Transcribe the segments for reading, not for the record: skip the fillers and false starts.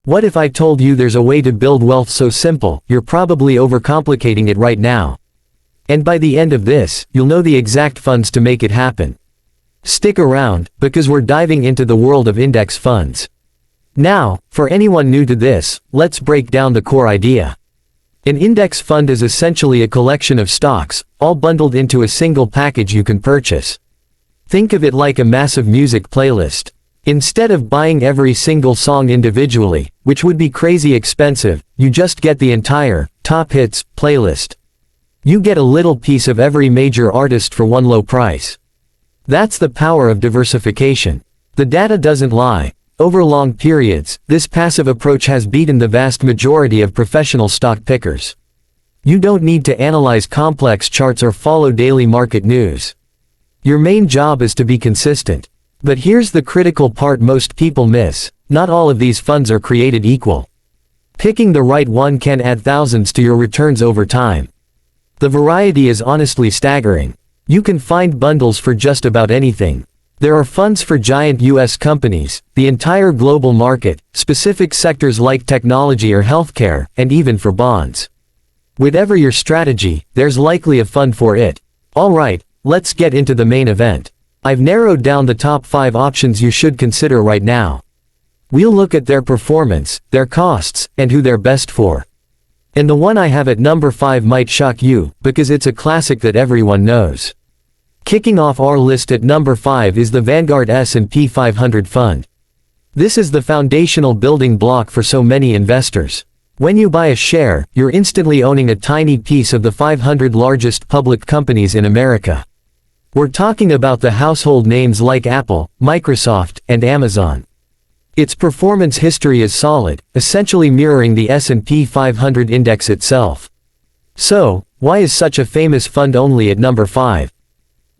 What if I told you there's a way to build wealth so simple, you're probably overcomplicating it right now. And by the end of this, you'll know the exact funds to make it happen. Stick around, because we're diving into the world of index funds. Now, for anyone new to this, let's break down the core idea. An index fund is essentially a collection of stocks, all bundled into a single package you can purchase. Think of it like a massive music playlist. Instead of buying every single song individually, which would be crazy expensive, you just get the entire, top hits, playlist. You get a little piece of every major artist for one low price. That's the power of diversification. The data doesn't lie. Over long periods, this passive approach has beaten the vast majority of professional stock pickers. You don't need to analyze complex charts or follow daily market news. Your main job is to be consistent. But here's the critical part most people miss: not all of these funds are created equal. Picking the right one can add thousands to your returns over time. The variety is honestly staggering. You can find bundles for just about anything. There are funds for giant US companies, the entire global market, specific sectors like technology or healthcare, and even for bonds. Whatever your strategy, there's likely a fund for it. Alright, let's get into the main event. I've narrowed down the top 5 options you should consider right now. We'll look at their performance, their costs, and who they're best for. And the one I have at number 5 might shock you, because it's a classic that everyone knows. Kicking off our list at number 5 is the Vanguard S&P 500 Fund. This is the foundational building block for so many investors. When you buy a share, you're instantly owning a tiny piece of the 500 largest public companies in America. We're talking about the household names like Apple, Microsoft, and Amazon. Its performance history is solid, essentially mirroring the S&P 500 index itself. So, why is such a famous fund only at number 5?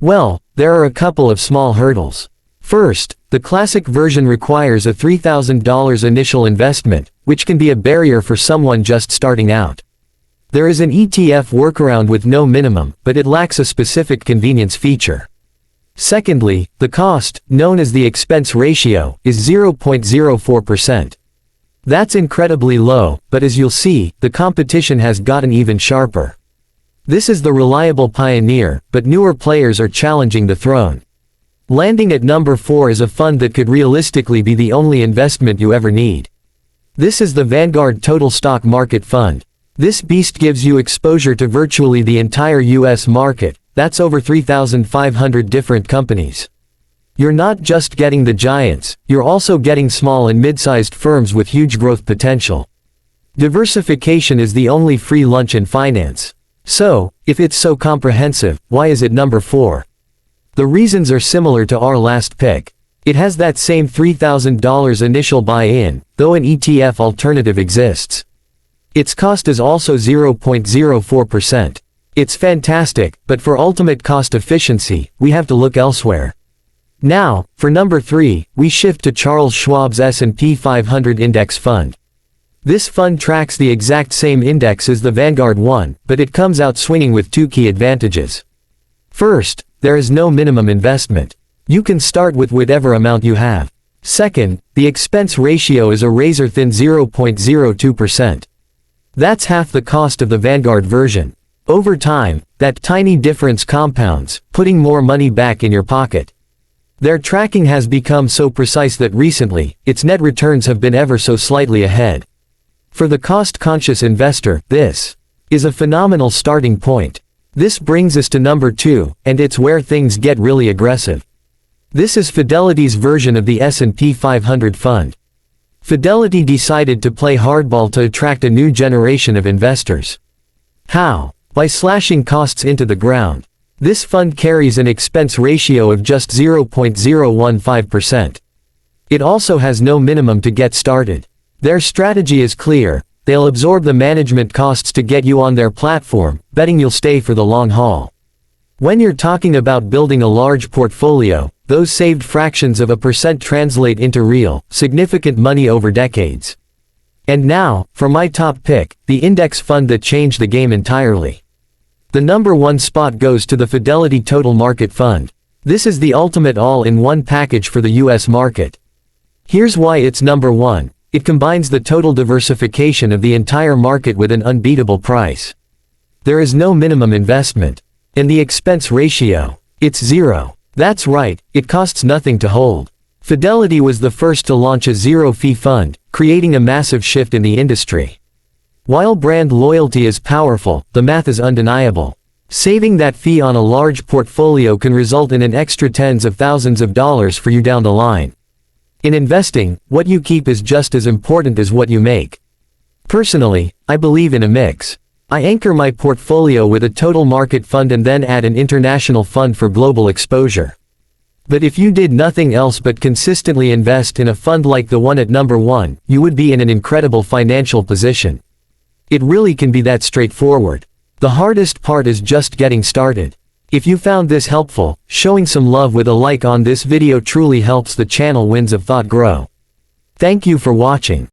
Well, there are a couple of small hurdles. First, the classic version requires a $3,000 initial investment, which can be a barrier for someone just starting out. There is an ETF workaround with no minimum, but it lacks a specific convenience feature. Secondly, the cost, known as the expense ratio, is 0.04%. That's incredibly low, but as you'll see, the competition has gotten even sharper. This is the reliable pioneer, but newer players are challenging the throne. Landing at number 4 is a fund that could realistically be the only investment you ever need. This is the Vanguard Total Stock Market Fund. This beast gives you exposure to virtually the entire US market. That's over 3,500 different companies. You're not just getting the giants, you're also getting small and mid-sized firms with huge growth potential. Diversification is the only free lunch in finance. So, if it's so comprehensive, why is it number 4? The reasons are similar to our last pick. It has that same $3,000 initial buy-in, though an ETF alternative exists. Its cost is also 0.04%. It's fantastic, but for ultimate cost efficiency, we have to look elsewhere. Now, for number 3, we shift to Charles Schwab's S&P 500 Index Fund. This fund tracks the exact same index as the Vanguard one, but it comes out swinging with 2 key advantages. First, there is no minimum investment. You can start with whatever amount you have. Second, the expense ratio is a razor-thin 0.02%. That's half the cost of the Vanguard version. Over time, that tiny difference compounds, putting more money back in your pocket. Their tracking has become so precise that recently, its net returns have been ever so slightly ahead. For the cost-conscious investor, this is a phenomenal starting point. This brings us to number 2, and it's where things get really aggressive. This is Fidelity's version of the S&P 500 fund. Fidelity decided to play hardball to attract a new generation of investors. How? By slashing costs into the ground. This fund carries an expense ratio of just 0.015%. It also has no minimum to get started. Their strategy is clear: they'll absorb the management costs to get you on their platform, betting you'll stay for the long haul. When you're talking about building a large portfolio, those saved fractions of a percent translate into real, significant money over decades. And now, for my top pick, the index fund that changed the game entirely. The number 1 spot goes to the Fidelity Total Market Fund. This is the ultimate all-in-one package for the US market. Here's why it's number 1. it combines the total diversification of the entire market with an unbeatable price. There is no minimum investment. And the expense ratio, it's zero. That's right, it costs nothing to hold. Fidelity was the first to launch a zero-fee fund, creating a massive shift in the industry. While brand loyalty is powerful, the math is undeniable. Saving that fee on a large portfolio can result in an extra tens of thousands of dollars for you down the line. In investing, what you keep is just as important as what you make. Personally, I believe in a mix. I anchor my portfolio with a total market fund and then add an international fund for global exposure. But if you did nothing else but consistently invest in a fund like the one at number 1, you would be in an incredible financial position. It really can be that straightforward. The hardest part is just getting started. If you found this helpful, showing some love with a like on this video truly helps the channel Winds of Thought grow. Thank you for watching.